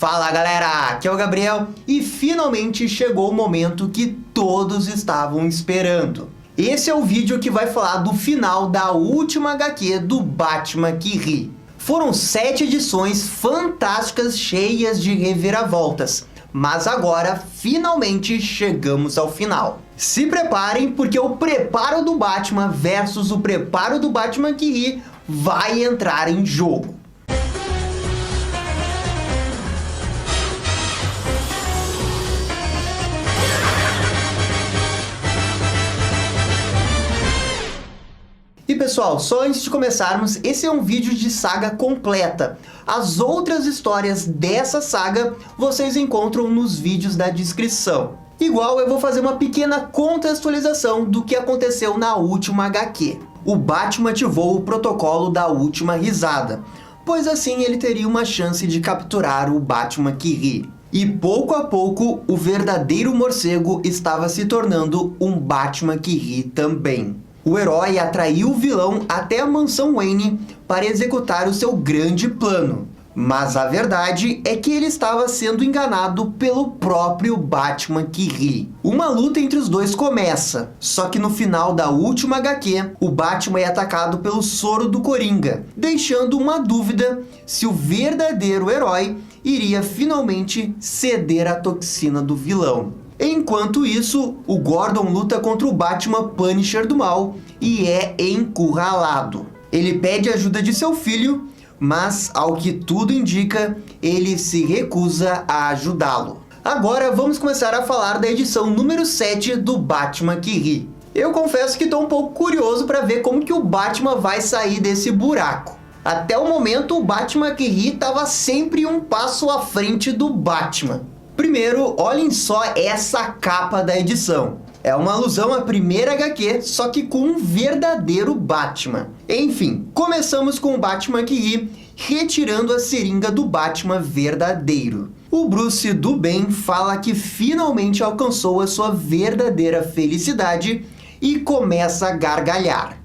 Fala galera, aqui é o Gabriel e finalmente chegou o momento que todos estavam esperando. Esse é o vídeo que vai falar do final da última HQ do Batman que Ri. Foram 7 edições fantásticas cheias de reviravoltas, mas agora finalmente chegamos ao final. Se preparem porque o preparo do Batman versus o preparo do Batman que Ri vai entrar em jogo. E pessoal, só antes de começarmos, esse é um vídeo de saga completa. As outras histórias dessa saga vocês encontram nos vídeos da descrição. Igual eu vou fazer uma pequena contextualização do que aconteceu na última HQ. O Batman ativou o protocolo da última risada, pois assim ele teria uma chance de capturar o Batman que Ri. E pouco a pouco, o verdadeiro morcego estava se tornando um Batman que Ri também. O herói atraiu o vilão até a mansão Wayne para executar o seu grande plano. Mas a verdade é que ele estava sendo enganado pelo próprio Batman que Ri. Uma luta entre os dois começa, só que no final da última HQ, o Batman é atacado pelo soro do Coringa, deixando uma dúvida se o verdadeiro herói iria finalmente ceder à toxina do vilão. Enquanto isso, o Gordon luta contra o Batman Punisher do mal e é encurralado. Ele pede ajuda de seu filho, mas ao que tudo indica, ele se recusa a ajudá-lo. Agora vamos começar a falar da edição número 7 do Batman que Ri. Eu confesso que estou um pouco curioso para ver como que o Batman vai sair desse buraco. Até o momento, o Batman que Ri estava sempre um passo à frente do Batman. Primeiro, olhem só essa capa da edição. É uma alusão à primeira HQ, só que com um verdadeiro Batman. Enfim, começamos com o Batman que Ri retirando a seringa do Batman verdadeiro. O Bruce do bem fala que finalmente alcançou a sua verdadeira felicidade e começa a gargalhar.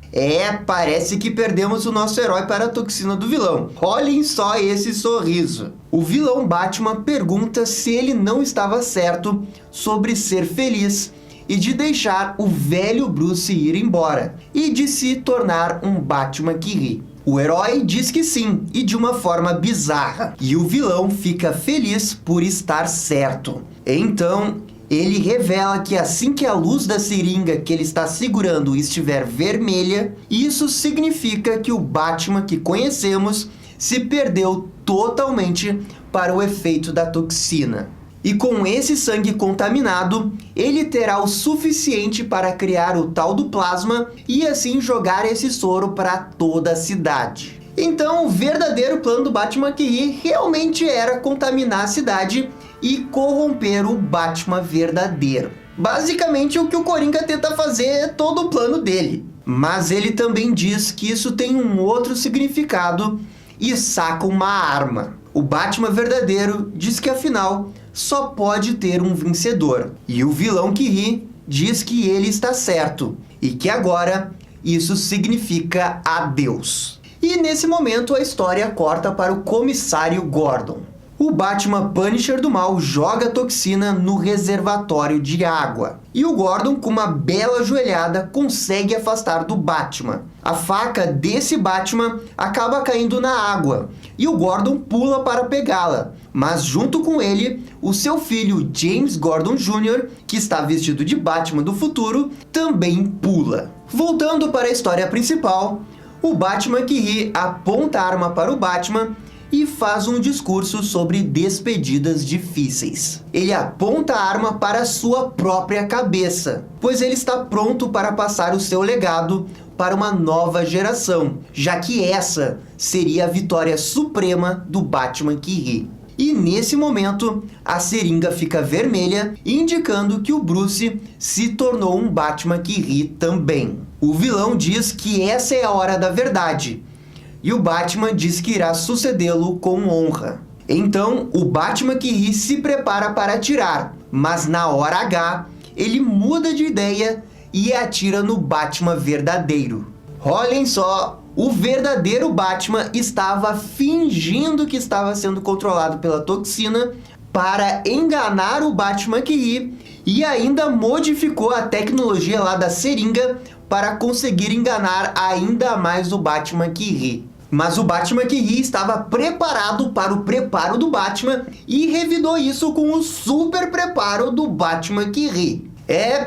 Parece que perdemos o nosso herói para a toxina do vilão. Olhem só esse sorriso. O vilão Batman pergunta se ele não estava certo sobre ser feliz e de deixar o velho Bruce ir embora e de se tornar um Batman que Ri. O herói diz que sim, e de uma forma bizarra. E o vilão fica feliz por estar certo. Então, ele revela que assim que a luz da seringa que ele está segurando estiver vermelha, isso significa que o Batman que conhecemos se perdeu totalmente para o efeito da toxina. E com esse sangue contaminado, ele terá o suficiente para criar o tal do plasma e assim jogar esse soro para toda a cidade. Então, o verdadeiro plano do Batman que Ri realmente era contaminar a cidade e corromper o Batman verdadeiro. Basicamente, o que o Coringa tenta fazer é todo o plano dele. Mas ele também diz que isso tem um outro significado e saca uma arma. O Batman verdadeiro diz que afinal só pode ter um vencedor. E o vilão que Ri diz que ele está certo e que agora isso significa adeus. E nesse momento a história corta para o comissário Gordon. O Batman Punisher do mal joga a toxina no reservatório de água. E o Gordon, com uma bela joelhada, consegue afastar do Batman. A faca desse Batman acaba caindo na água. E o Gordon pula para pegá-la. Mas junto com ele, o seu filho James Gordon Jr., que está vestido de Batman do futuro, também pula. Voltando para a história principal, o Batman que Ri aponta a arma para o Batman e faz um discurso sobre despedidas difíceis. Ele aponta a arma para sua própria cabeça, pois ele está pronto para passar o seu legado para uma nova geração, já que essa seria a vitória suprema do Batman que Ri. E nesse momento, a seringa fica vermelha, indicando que o Bruce se tornou um Batman que Ri também. O vilão diz que essa é a hora da verdade, e o Batman diz que irá sucedê-lo com honra. Então, o Batman que Ri se prepara para atirar, mas na hora H, ele muda de ideia e atira no Batman verdadeiro. Olhem só O verdadeiro Batman estava fingindo que estava sendo controlado pela toxina para enganar o Batman que ri e ainda modificou a tecnologia lá da seringa para conseguir enganar ainda mais o Batman que ri. Mas o Batman que ri estava preparado para o preparo do Batman e revidou isso com o super preparo do Batman que ri.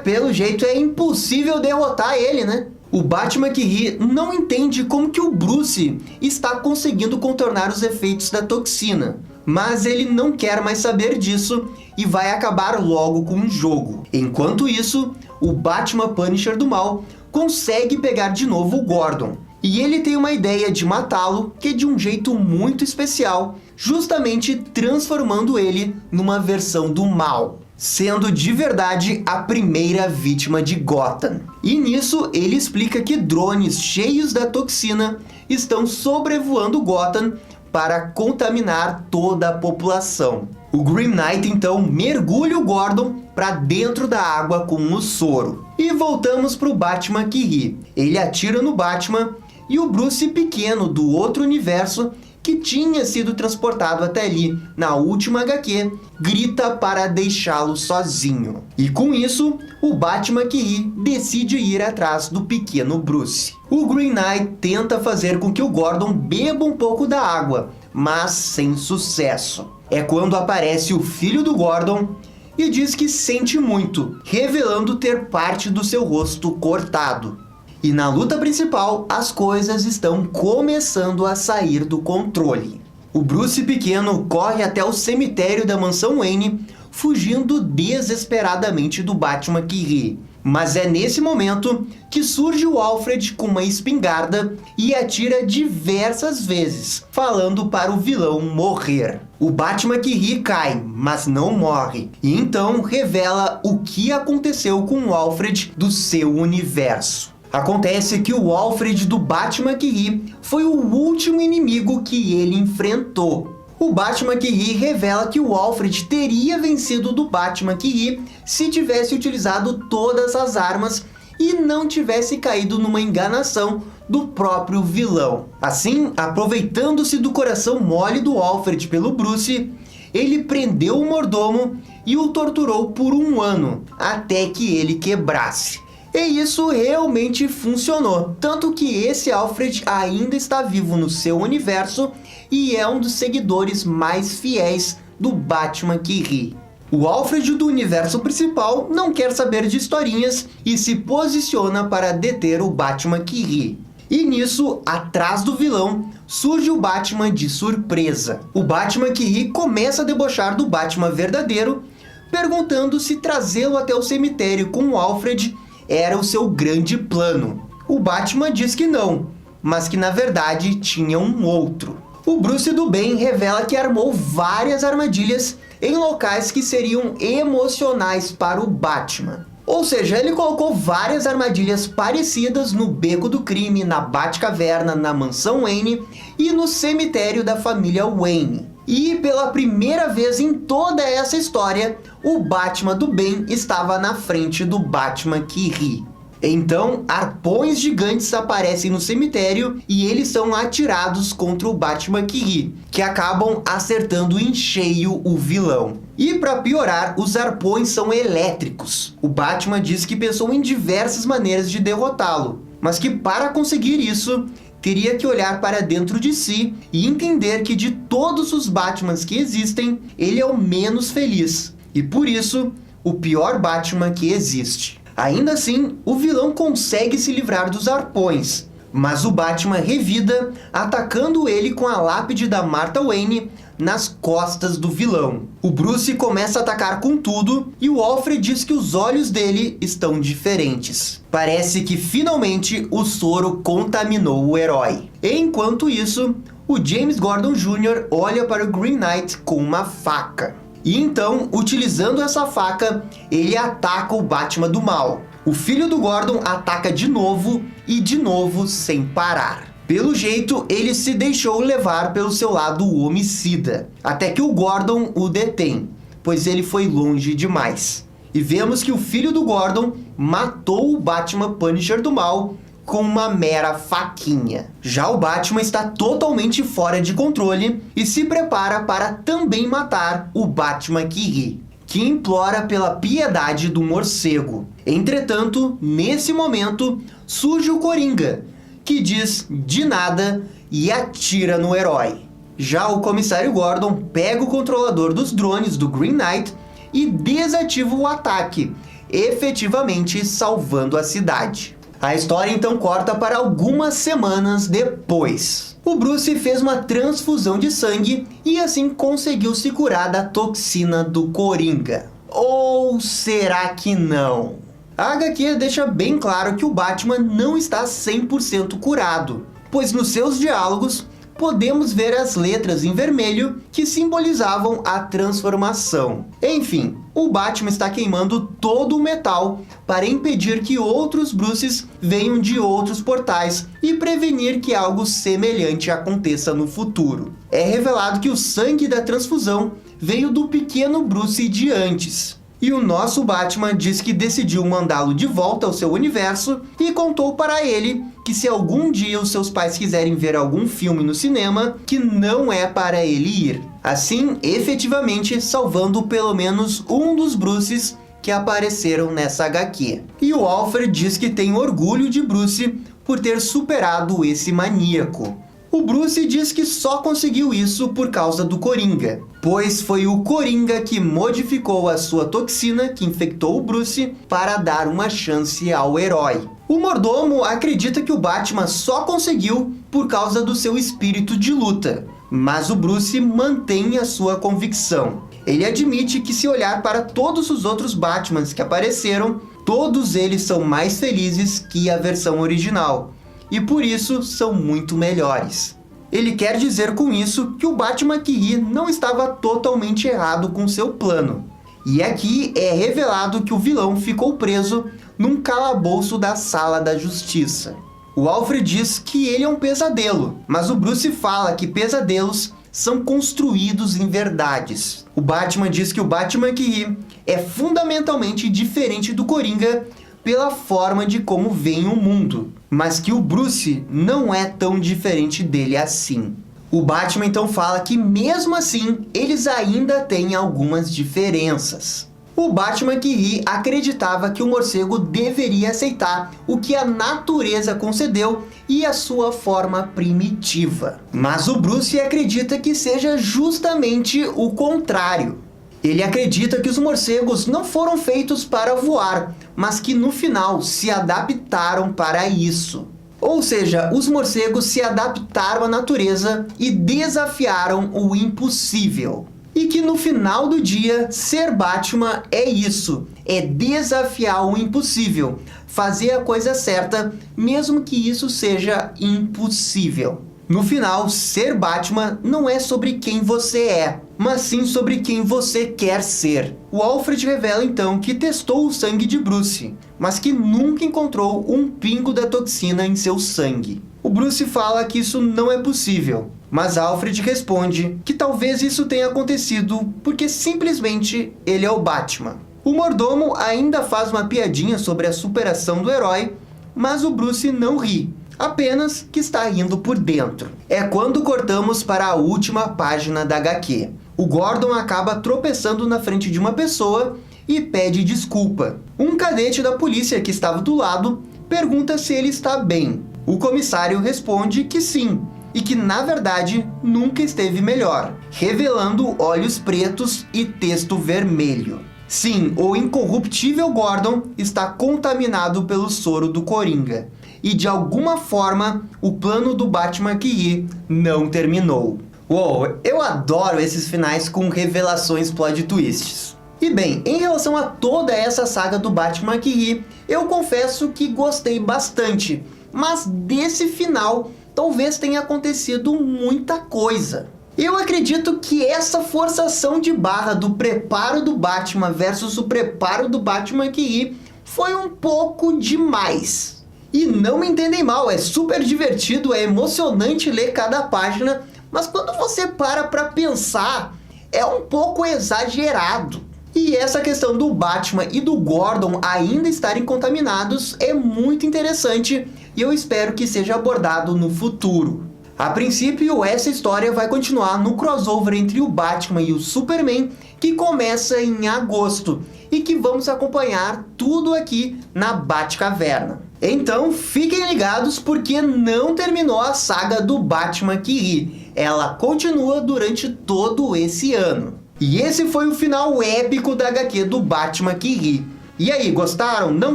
Pelo jeito é impossível derrotar ele, né? O Batman que ri não entende como que o Bruce está conseguindo contornar os efeitos da toxina, mas ele não quer mais saber disso e vai acabar logo com o jogo. Enquanto isso, o Batman Punisher do mal consegue pegar de novo o Gordon. E ele tem uma ideia de matá-lo, que é de um jeito muito especial, justamente transformando ele numa versão do mal, sendo de verdade a primeira vítima de Gotham. E nisso ele explica que drones cheios da toxina estão sobrevoando Gotham para contaminar toda a população. O Green Knight então mergulha o Gordon para dentro da água com o soro. E voltamos para o Batman que ri. Ele atira no Batman e o Bruce pequeno do outro universo, que tinha sido transportado até ali na última HQ, grita para deixá-lo sozinho. E com isso, o Batman que ri decide ir atrás do pequeno Bruce. O Green Knight tenta fazer com que o Gordon beba um pouco da água, mas sem sucesso. É quando aparece o filho do Gordon e diz que sente muito, revelando ter parte do seu rosto cortado. E na luta principal, as coisas estão começando a sair do controle. O Bruce pequeno corre até o cemitério da mansão Wayne, fugindo desesperadamente do Batman que ri. Mas é nesse momento que surge o Alfred com uma espingarda e atira diversas vezes, falando para o vilão morrer. O Batman que ri cai, mas não morre, e então revela o que aconteceu com o Alfred do seu universo. Acontece que o Alfred do Batman que ri foi o último inimigo que ele enfrentou. O Batman que ri revela que o Alfred teria vencido do Batman que ri se tivesse utilizado todas as armas e não tivesse caído numa enganação do próprio vilão. Assim, aproveitando-se do coração mole do Alfred pelo Bruce, ele prendeu o mordomo e o torturou por 1 ano, até que ele quebrasse. E isso realmente funcionou, tanto que esse Alfred ainda está vivo no seu universo e é um dos seguidores mais fiéis do Batman que ri. O Alfred do universo principal não quer saber de historinhas e se posiciona para deter o Batman que ri. E nisso, atrás do vilão, surge o Batman de surpresa. O Batman que ri começa a debochar do Batman verdadeiro, perguntando se trazê-lo até o cemitério com o Alfred era o seu grande plano. O Batman diz que não, mas que na verdade tinha um outro. O Bruce do bem revela que armou várias armadilhas em locais que seriam emocionais para o Batman. Ou seja, ele colocou várias armadilhas parecidas no Beco do Crime, na Batcaverna, na Mansão Wayne e no cemitério da família Wayne. E pela primeira vez em toda essa história, o Batman do bem estava na frente do Batman que ri. Então, arpões gigantes aparecem no cemitério e eles são atirados contra o Batman que ri, que acabam acertando em cheio o vilão. E para piorar, os arpões são elétricos. O Batman diz que pensou em diversas maneiras de derrotá-lo, mas que para conseguir isso, teria que olhar para dentro de si e entender que de todos os Batmans que existem, ele é o menos feliz. E por isso, o pior Batman que existe. Ainda assim, o vilão consegue se livrar dos arpões, mas o Batman revida, atacando ele com a lápide da Martha Wayne nas costas do vilão. O Bruce começa a atacar com tudo e o Alfred diz que os olhos dele estão diferentes. Parece que finalmente o soro contaminou o herói. Enquanto isso, o James Gordon Jr. olha para o Green Knight com uma faca. E então, utilizando essa faca, ele ataca o Batman do mal. O filho do Gordon ataca de novo e de novo sem parar. Pelo jeito, ele se deixou levar pelo seu lado homicida, até que o Gordon o detém, pois ele foi longe demais. E vemos que o filho do Gordon matou o Batman Punisher do mal com uma mera faquinha. Já o Batman está totalmente fora de controle e se prepara para também matar o Batman que ri, que implora pela piedade do morcego. Entretanto, nesse momento, surge o Coringa, que diz de nada e atira no herói. Já o comissário Gordon pega o controlador dos drones do Green Knight e desativa o ataque, efetivamente salvando a cidade. A história então corta para algumas semanas depois. O Bruce fez uma transfusão de sangue e assim conseguiu se curar da toxina do Coringa. Ou será que não? A HQ deixa bem claro que o Batman não está 100% curado, pois nos seus diálogos podemos ver as letras em vermelho que simbolizavam a transformação. Enfim, o Batman está queimando todo o metal para impedir que outros Bruces venham de outros portais e prevenir que algo semelhante aconteça no futuro. É revelado que o sangue da transfusão veio do pequeno Bruce de antes. E o nosso Batman diz que decidiu mandá-lo de volta ao seu universo e contou para ele que se algum dia os seus pais quiserem ver algum filme no cinema, que não é para ele ir. Assim, efetivamente salvando pelo menos um dos Bruces que apareceram nessa HQ. E o Alfred diz que tem orgulho de Bruce por ter superado esse maníaco. O Bruce diz que só conseguiu isso por causa do Coringa, pois foi o Coringa que modificou a sua toxina que infectou o Bruce para dar uma chance ao herói. O mordomo acredita que o Batman só conseguiu por causa do seu espírito de luta, mas o Bruce mantém a sua convicção. Ele admite que se olhar para todos os outros Batmans que apareceram, todos eles são mais felizes que a versão original. E por isso são muito melhores. Ele quer dizer com isso que o Batman que ri não estava totalmente errado com seu plano. E aqui é revelado que o vilão ficou preso num calabouço da Sala da Justiça. O Alfred diz que ele é um pesadelo, mas o Bruce fala que pesadelos são construídos em verdades. O Batman diz que o Batman que ri é fundamentalmente diferente do Coringa pela forma de como vem o mundo, mas que o Bruce não é tão diferente dele assim. O Batman então fala que mesmo assim, eles ainda têm algumas diferenças. O Batman que ri acreditava que o morcego deveria aceitar o que a natureza concedeu e a sua forma primitiva. Mas o Bruce acredita que seja justamente o contrário. Ele acredita que os morcegos não foram feitos para voar, mas que no final se adaptaram para isso. Ou seja, os morcegos se adaptaram à natureza e desafiaram o impossível. E que no final do dia, ser Batman é isso, é desafiar o impossível, fazer a coisa certa, mesmo que isso seja impossível. No final, ser Batman não é sobre quem você é, mas sim sobre quem você quer ser. O Alfred revela então que testou o sangue de Bruce, mas que nunca encontrou um pingo da toxina em seu sangue. O Bruce fala que isso não é possível, mas Alfred responde que talvez isso tenha acontecido porque simplesmente ele é o Batman. O mordomo ainda faz uma piadinha sobre a superação do herói, mas o Bruce não ri. Apenas que está rindo por dentro. É quando cortamos para a última página da HQ. O Gordon acaba tropeçando na frente de uma pessoa e pede desculpa. Um cadete da polícia que estava do lado pergunta se ele está bem. O comissário responde que sim, e que na verdade nunca esteve melhor, revelando olhos pretos e texto vermelho. Sim, o incorruptível Gordon está contaminado pelo soro do Coringa. E de alguma forma, o plano do Batman que ri não terminou. Uou, eu adoro esses finais com revelações plot twists. E bem, em relação a toda essa saga do Batman que ri, eu confesso que gostei bastante. Mas desse final, talvez tenha acontecido muita coisa. Eu acredito que essa forçação de barra do preparo do Batman versus o preparo do Batman que ri foi um pouco demais. E não me entendem mal, é super divertido, é emocionante ler cada página, mas quando você para pensar, é um pouco exagerado. E essa questão do Batman e do Gordon ainda estarem contaminados é muito interessante e eu espero que seja abordado no futuro. A princípio, essa história vai continuar no crossover entre o Batman e o Superman, que começa em agosto e que vamos acompanhar tudo aqui na Batcaverna. Então fiquem ligados porque não terminou a saga do Batman que ri, ela continua durante todo esse ano. E esse foi o final épico da HQ do Batman que ri. E aí, gostaram? Não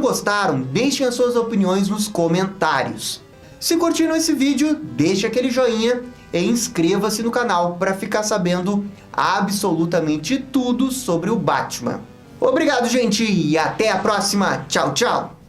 gostaram? Deixem as suas opiniões nos comentários. Se curtiram esse vídeo, deixe aquele joinha e inscreva-se no canal para ficar sabendo absolutamente tudo sobre o Batman. Obrigado, gente, e até a próxima. Tchau, tchau!